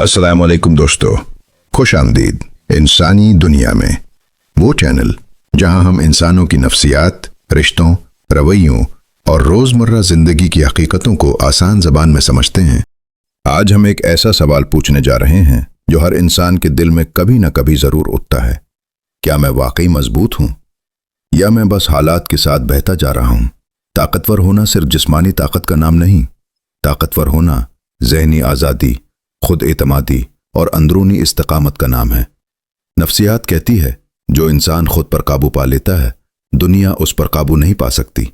अस्सलाम वालेकुम दोस्तों, खुश आमदीद इंसानी दुनिया में, वो चैनल जहां हम इंसानों की नफ्सियात, रिश्तों, रवैयों और रोज़मर्रा ज़िंदगी की हकीकतों को आसान ज़बान में समझते हैं। आज हम एक ऐसा सवाल पूछने जा रहे हैं जो हर इंसान के दिल में कभी न कभी ज़रूर उठता है। क्या मैं वाकई मजबूत हूँ या मैं बस हालात के साथ बहता जा रहा हूँ? ताकतवर होना सिर्फ जिस्मानी ताकत का नाम नहीं, ताकतवर होना ज़हनी आज़ादी, खुद एतमादी और अंदरूनी इस्तिकामत का नाम है। नफ्सियात कहती है जो इंसान खुद पर काबू पा लेता है, दुनिया उस पर काबू नहीं पा सकती।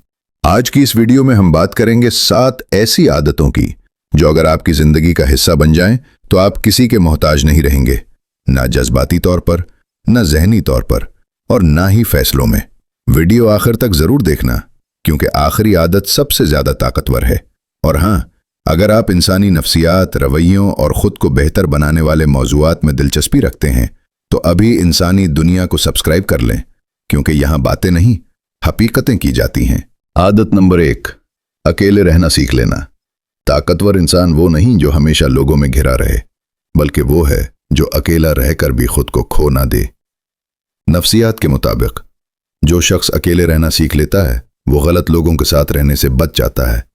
आज की इस वीडियो में हम बात करेंगे 7 ऐसी आदतों की जो अगर आपकी ज़िंदगी का हिस्सा बन जाएं तो आप किसी के मोहताज नहीं रहेंगे, ना जज्बाती तौर पर, ना ज़हनी तौर पर और ना ही फैसलों में। वीडियो आखिर तक ज़रूर देखना क्योंकि आखिरी आदत सबसे ज़्यादा ताकतवर है। और हाँ, अगर आप इंसानी नफ्सियात, रवैयों और ख़ुद को बेहतर बनाने वाले मौज़ूआत में दिलचस्पी रखते हैं तो अभी इंसानी दुनिया को सब्सक्राइब कर लें क्योंकि यहाँ बातें नहीं, हकीकतें की जाती हैं। आदत नंबर 1, अकेले रहना सीख लेना। ताकतवर इंसान वो नहीं जो हमेशा लोगों में घिरा रहे, बल्कि वो है जो अकेला रहकर भी खुद को खो ना दे। नफ्सियात के मुताबिक जो शख्स अकेले रहना सीख लेता है वो गलत लोगों के साथ रहने से बच जाता है।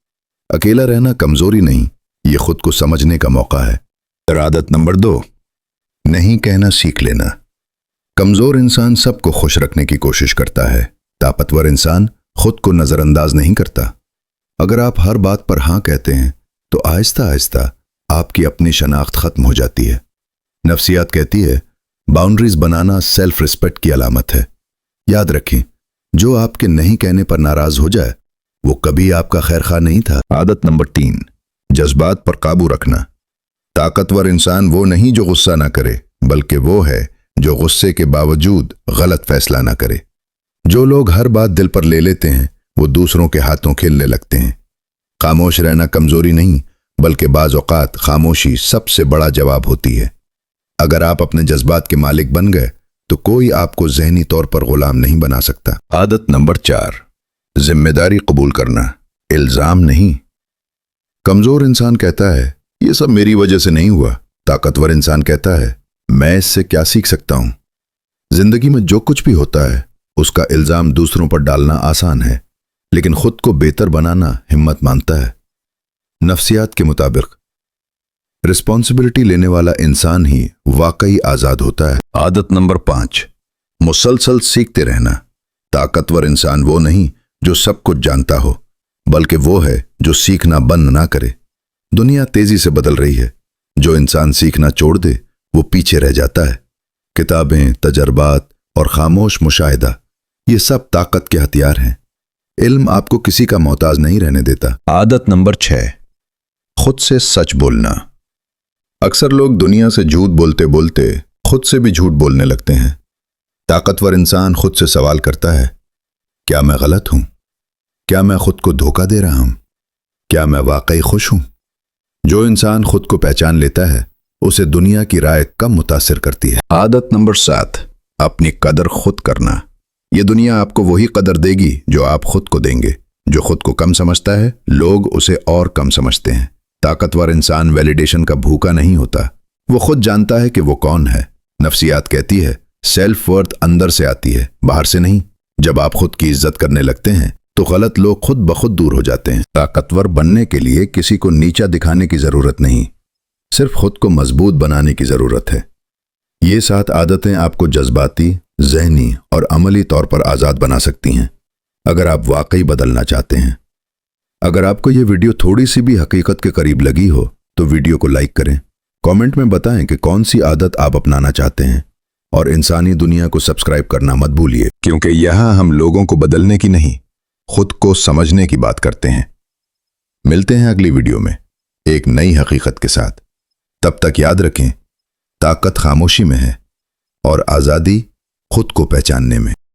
अकेला रहना कमजोरी नहीं, ये खुद को समझने का मौका है। आदत नंबर 2, नहीं कहना सीख लेना। कमजोर इंसान सबको खुश रखने की कोशिश करता है, ताकतवर इंसान खुद को नजरअंदाज नहीं करता। अगर आप हर बात पर हाँ कहते हैं तो आहिस्ता आहिस्ता आपकी अपनी शनाख्त खत्म हो जाती है। नफ्सियात कहती है बाउंड्रीज बनाना सेल्फ रिस्पेक्ट की अलामत है। याद रखें, जो आपके नहीं कहने पर नाराज हो जाए वो कभी आपका खैरखा नहीं था। आदत नंबर 3, जज्बात पर काबू रखना। ताकतवर इंसान वो नहीं जो गुस्सा ना करे, बल्कि वो है जो गुस्से के बावजूद गलत फैसला ना करे। जो लोग हर बात दिल पर ले लेते हैं वो दूसरों के हाथों खेलने लगते हैं। खामोश रहना कमजोरी नहीं, बल्कि बाज़ औक़ात खामोशी सबसे बड़ा जवाब होती है। अगर आप अपने जज्बात के मालिक बन गए तो कोई आपको ज़हनी तौर पर गुलाम नहीं बना सकता। आदत नंबर 4, जिम्मेदारी कबूल करना, इल्ज़ाम नहीं। कमज़ोर इंसान कहता है ये सब मेरी वजह से नहीं हुआ। ताकतवर इंसान कहता है मैं इससे क्या सीख सकता हूँ। जिंदगी में जो कुछ भी होता है उसका इल्ज़ाम दूसरों पर डालना आसान है, लेकिन खुद को बेहतर बनाना हिम्मत मांगता है। नफ्सियात के मुताबिक रिस्पॉन्सिबिलिटी लेने वाला इंसान ही वाकई आज़ाद होता है। आदत नंबर 5, मुसलसल सीखते रहना। ताकतवर इंसान वो नहीं जो सब कुछ जानता हो, बल्कि वो है जो सीखना बंद ना करे। दुनिया तेजी से बदल रही है, जो इंसान सीखना छोड़ दे वो पीछे रह जाता है। किताबें, तजर्बात और खामोश मुशाहिदा, ये सब ताकत के हथियार हैं। इल्म आपको किसी का मोहताज नहीं रहने देता। आदत नंबर 6, खुद से सच बोलना। अक्सर लोग दुनिया से झूठ बोलते बोलते खुद से भी झूठ बोलने लगते हैं। ताकतवर इंसान खुद से सवाल करता है क्या मैं गलत हूं? क्या मैं खुद को धोखा दे रहा हूं? क्या मैं वाकई खुश हूं? जो इंसान खुद को पहचान लेता है उसे दुनिया की राय कम मुतासिर करती है। आदत नंबर 7, अपनी कदर खुद करना। यह दुनिया आपको वही कदर देगी जो आप खुद को देंगे। जो खुद को कम समझता है लोग उसे और कम समझते हैं। ताकतवर इंसान वैलिडेशन का भूखा नहीं होता, वो खुद जानता है कि वो कौन है। नफ्सियात कहती है सेल्फ वर्थ अंदर से आती है, बाहर से नहीं। जब आप खुद की इज्जत करने लगते हैं तो गलत लोग खुद ब खुद दूर हो जाते हैं। ताकतवर बनने के लिए किसी को नीचा दिखाने की जरूरत नहीं, सिर्फ खुद को मजबूत बनाने की जरूरत है। ये 7 आदतें आपको जज्बाती, ज़हनी और अमली तौर पर आज़ाद बना सकती हैं अगर आप वाकई बदलना चाहते हैं। अगर आपको ये वीडियो थोड़ी सी भी हकीकत के करीब लगी हो तो वीडियो को लाइक करें, कमेंट में बताएं कि कौन सी आदत आप अपनाना चाहते हैं और इंसानी दुनिया को सब्सक्राइब करना मत भूलिए, क्योंकि यहाँ हम लोगों को बदलने की नहीं, खुद को समझने की बात करते हैं। मिलते हैं अगली वीडियो में एक नई हकीकत के साथ। तब तक याद रखें, ताकत खामोशी में है और आज़ादी खुद को पहचानने में।